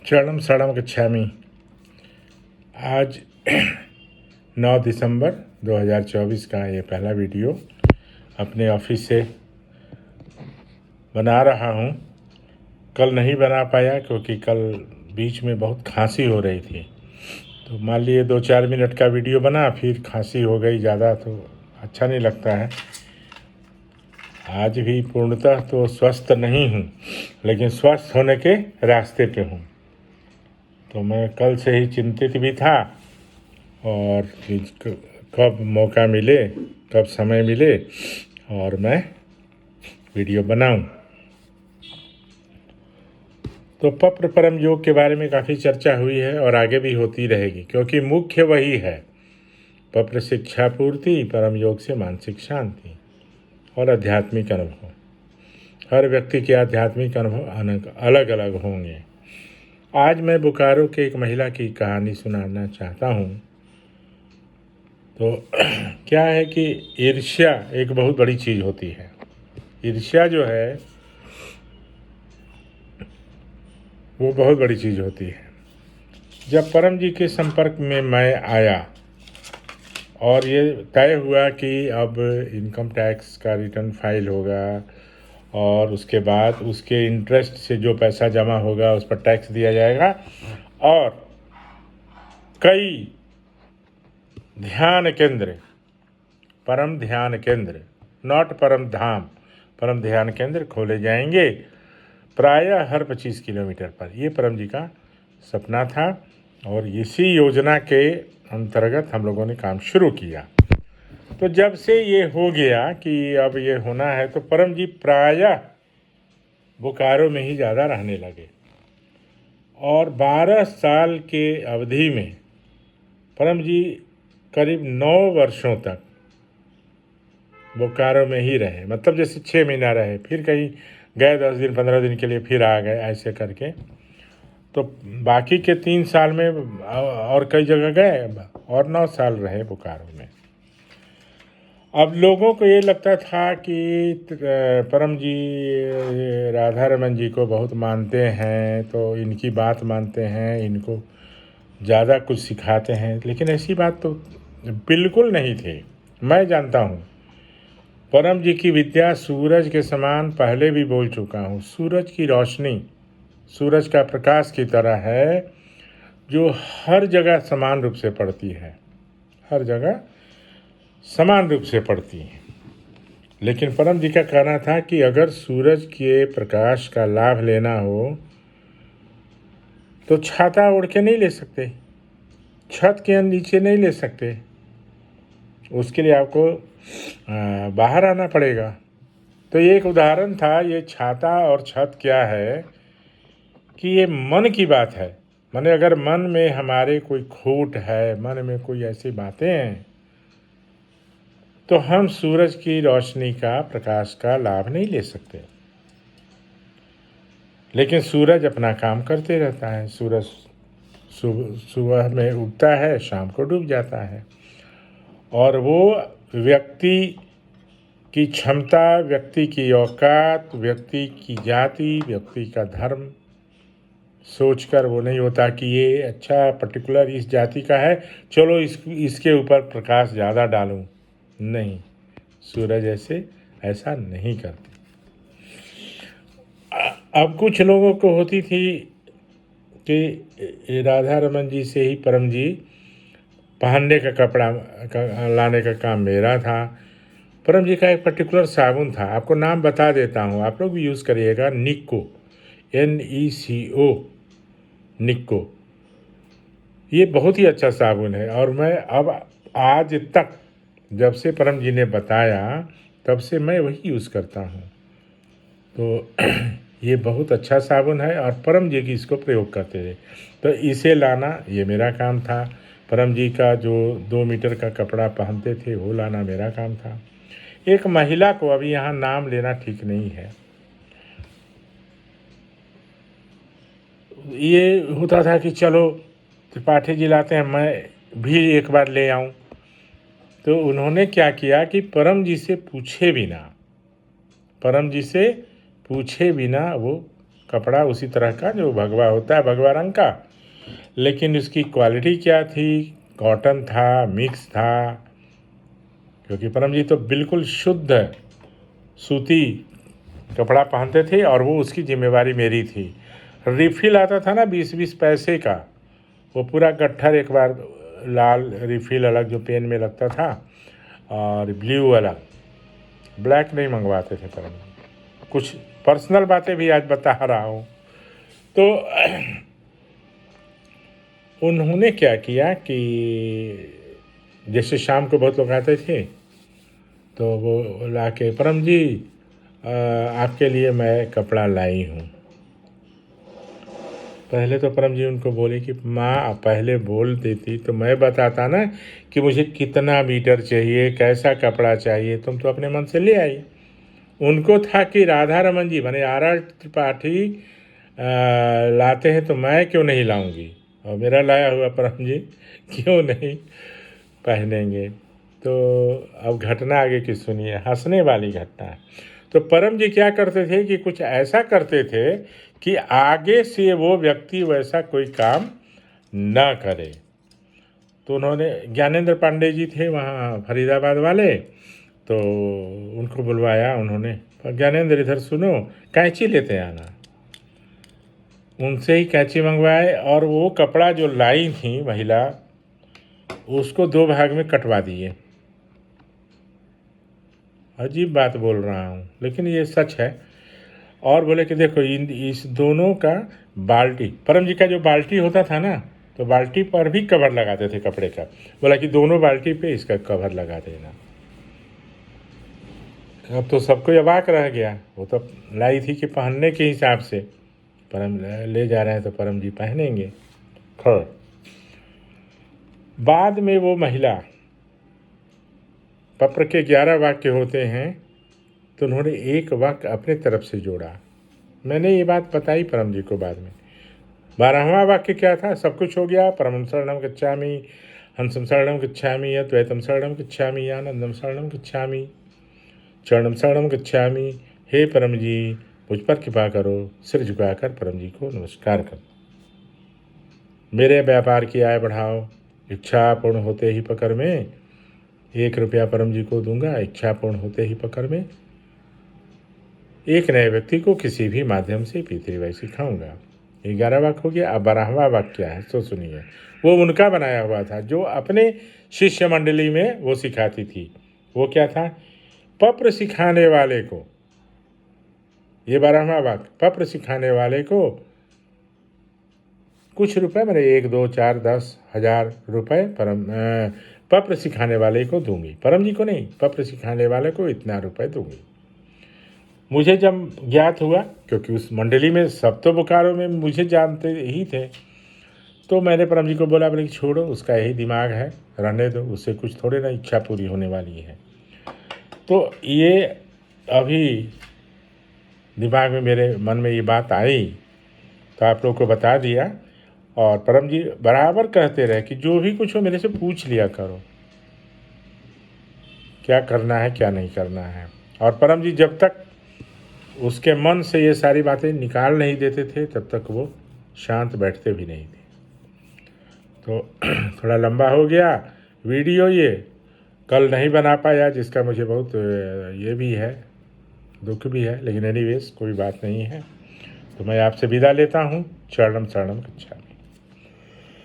शरणम शरणम गच्छामि। आज 9 दिसंबर 2024 का ये पहला वीडियो अपने ऑफिस से बना रहा हूँ। कल नहीं बना पाया क्योंकि कल बीच में बहुत खांसी हो रही थी, तो मान लिए 2-4 मिनट का वीडियो बना, फिर खांसी हो गई ज़्यादा, तो अच्छा नहीं लगता है। आज भी पूर्णतः तो स्वस्थ नहीं हूँ, लेकिन स्वस्थ होने के रास्ते पे हूँ। तो मैं कल से ही चिंतित भी था और कब मौका मिले, कब समय मिले और मैं वीडियो बनाऊं। तो पप्र परम योग के बारे में काफ़ी चर्चा हुई है और आगे भी होती रहेगी, क्योंकि मुख्य वही है। पप्र शिक्षा पूर्ति, परम योग से मानसिक शांति और आध्यात्मिक अनुभव। हर व्यक्ति के आध्यात्मिक अनुभव अलग अलग होंगे। आज मैं बोकारो के एक महिला की कहानी सुनाना चाहता हूँ। तो क्या है कि ईर्ष्या एक बहुत बड़ी चीज़ होती है। ईर्ष्या जो है वो बहुत बड़ी चीज़ होती है। जब परम जी के संपर्क में मैं आया और ये तय हुआ कि अब इनकम टैक्स का रिटर्न फाइल होगा और उसके बाद उसके इंटरेस्ट से जो पैसा जमा होगा उस पर टैक्स दिया जाएगा, और कई ध्यान केंद्र, परम ध्यान केंद्र, नॉट परम धाम, परम ध्यान केंद्र खोले जाएंगे प्रायः हर 25 किलोमीटर पर। ये परम जी का सपना था और इसी योजना के अंतर्गत हम लोगों ने काम शुरू किया। तो जब से ये हो गया कि अब ये होना है, तो परम जी प्रायः बोकारो में ही ज़्यादा रहने लगे और 12 साल के अवधि में परम जी करीब 9 वर्षों तक बोकारो में ही रहे। मतलब जैसे 6 महीना रहे, फिर कहीं गए 10 दिन 15 दिन के लिए, फिर आ गए, ऐसे करके। तो बाकी के 3 साल में और कई जगह गए और 9 साल रहे बोकारो में। अब लोगों को ये लगता था कि परम जी राधा रमन जी को बहुत मानते हैं, तो इनकी बात मानते हैं, इनको ज़्यादा कुछ सिखाते हैं, लेकिन ऐसी बात तो बिल्कुल नहीं थी। मैं जानता हूँ परम जी की विद्या सूरज के समान, पहले भी बोल चुका हूँ। सूरज की रोशनी, सूरज का प्रकाश की तरह है, जो हर जगह समान रूप से पड़ती है, हर जगह समान रूप से पड़ती है। लेकिन परम जी का कहना था कि अगर सूरज के प्रकाश का लाभ लेना हो तो छाता ओढ़ के नहीं ले सकते, छत के नीचे नहीं ले सकते, उसके लिए आपको बाहर आना पड़ेगा। तो ये एक उदाहरण था। ये छाता और छत क्या है कि ये मन की बात है। माने अगर मन में हमारे कोई खोट है, मन में कोई ऐसी बातें हैं, तो हम सूरज की रोशनी का, प्रकाश का लाभ नहीं ले सकते। लेकिन सूरज अपना काम करते रहता है। सूरज सुबह में उगता है, शाम को डूब जाता है, और वो व्यक्ति की क्षमता, व्यक्ति की औकात, व्यक्ति की जाति, व्यक्ति का धर्म सोचकर वो नहीं होता कि ये अच्छा पर्टिकुलर इस जाति का है, चलो इसके ऊपर प्रकाश ज़्यादा डालूं। नहीं, सूरज ऐसा नहीं करते। अब कुछ लोगों को होती थी कि राधा रमन जी से ही परम जी पहनने का कपड़ा लाने का काम मेरा था। परम जी का एक पर्टिकुलर साबुन था, आपको नाम बता देता हूँ, आप लोग भी यूज़ करिएगा। निक्को, NECO, निक्को। ये बहुत ही अच्छा साबुन है और मैं अब आज तक, जब से परम जी ने बताया, तब से मैं वही यूज़ करता हूँ। तो ये बहुत अच्छा साबुन है और परम जी की इसको प्रयोग करते थे। तो इसे लाना ये मेरा काम था। परम जी का जो 2 मीटर का कपड़ा पहनते थे वो लाना मेरा काम था। एक महिला को, अभी यहाँ नाम लेना ठीक नहीं है, ये होता था कि चलो त्रिपाठी जी लाते हैं, मैं भी एक बार ले आऊं। तो उन्होंने क्या किया कि परम जी से पूछे बिना, परम जी से पूछे बिना वो कपड़ा उसी तरह का जो भगवा होता है, भगवा रंग का, लेकिन उसकी क्वालिटी क्या थी, कॉटन था, मिक्स था, क्योंकि परम जी तो बिल्कुल शुद्ध सूती कपड़ा पहनते थे और वो उसकी जिम्मेवारी मेरी थी। रिफ़िल आता था ना 20-20 पैसे का, वो पूरा गट्ठर एक बार लाल रिफ़िल अलग जो पेन में लगता था और ब्लू अलग, ब्लैक नहीं मंगवाते थे परम जी। कुछ पर्सनल बातें भी आज बता रहा हूँ। तो उन्होंने क्या किया कि जैसे शाम को बहुत लोग आते थे तो वो ला के, परम जी आपके लिए मैं कपड़ा लाई हूँ। पहले तो परम जी उनको बोले कि माँ आप पहले बोल देती तो मैं बताता ना कि मुझे कितना मीटर चाहिए, कैसा कपड़ा चाहिए, तुम तो अपने मन से ले आई। उनको था कि राधा रमन जी माने आर त्रिपाठी लाते हैं तो मैं क्यों नहीं लाऊंगी, और मेरा लाया हुआ परम जी क्यों नहीं पहनेंगे। तो अब घटना आगे की सुनिए, हंसने वाली घटना है। तो परम जी क्या करते थे कि कुछ ऐसा करते थे कि आगे से वो व्यक्ति वैसा कोई काम ना करे। तो उन्होंने, ज्ञानेंद्र पांडे जी थे वहाँ फरीदाबाद वाले, तो उनको बुलवाया उन्होंने, ज्ञानेंद्र इधर सुनो, कैंची लेते आना। उनसे ही कैंची मंगवाए और वो कपड़ा जो लाई थी महिला उसको 2 भाग में कटवा दिए। अजीब बात बोल रहा हूँ लेकिन ये सच है। और बोले कि देखो इस दोनों का बाल्टी, परम जी का जो बाल्टी होता था ना, तो बाल्टी पर भी कवर लगाते थे कपड़े का। बोला कि दोनों बाल्टी पे इसका कवर लगा देना। अब तो सबको अवाक रह गया। वो तो लाई थी कि पहनने के हिसाब से, परम ले जा रहे हैं तो परम जी पहनेंगे। खैर बाद में वो महिला, पत्र के 11 वाक्य होते हैं तो उन्होंने एक वाक्य अपने तरफ से जोड़ा। मैंने ये बात बताई परम जी को बाद में। 12वां वाक्य क्या था, सब कुछ हो गया, परमं शरणं गच्छामि, हंसं शरणं गच्छामि, अद्वैतं शरणं गच्छामि, आनंदं शरणं गच्छामि, चरणं शरणं गच्छामि। हे परम जी मुझ पर कृपा करो। सिर झुकाकर परम जी को नमस्कार करो। मेरे व्यापार की आय बढ़ाओ। इच्छा पूर्ण होते ही पकड़ में 1 रुपया परम जी को दूंगा। इच्छा पूर्ण होते ही पकड़ में एक नए व्यक्ति को किसी भी माध्यम से पितृवय सिखाऊंगा। 11 वाक्य हो गया। अब 12वां वाक्य क्या है तो सुनिए। वो उनका बनाया हुआ था जो अपने शिष्य मंडली में वो सिखाती थी। वो क्या था, पत्र सिखाने वाले को, ये 12वां वाक्य, पत्र सिखाने वाले को कुछ रुपए, मैंने 1, 2, 4, 10 हजार रुपये पत्र सिखाने वाले को दूंगी। परम जी को नहीं, पत्र सिखाने वाले को इतना रुपए दूंगी। मुझे जब ज्ञात हुआ, क्योंकि उस मंडली में सब तो बोकारो में मुझे जानते ही थे, तो मैंने परम जी को बोला, बोले कि छोड़ो, उसका यही दिमाग है, रहने दो, उससे कुछ थोड़े ना इच्छा पूरी होने वाली है। तो ये अभी दिमाग में, मेरे मन में ये बात आई तो आप लोग को बता दिया। और परम जी बराबर कहते रहे कि जो भी कुछ हो मेरे से पूछ लिया करो, क्या करना है क्या नहीं करना है। और परम जी जब तक उसके मन से ये सारी बातें निकाल नहीं देते थे तब तक वो शांत बैठते भी नहीं थे। तो थोड़ा लंबा हो गया वीडियो, ये कल नहीं बना पाया, जिसका मुझे बहुत ये भी है, दुख भी है, लेकिन एनीवेज कोई बात नहीं है। तो मैं आपसे विदा लेता हूँ। चरणम शरणम गच्छामि।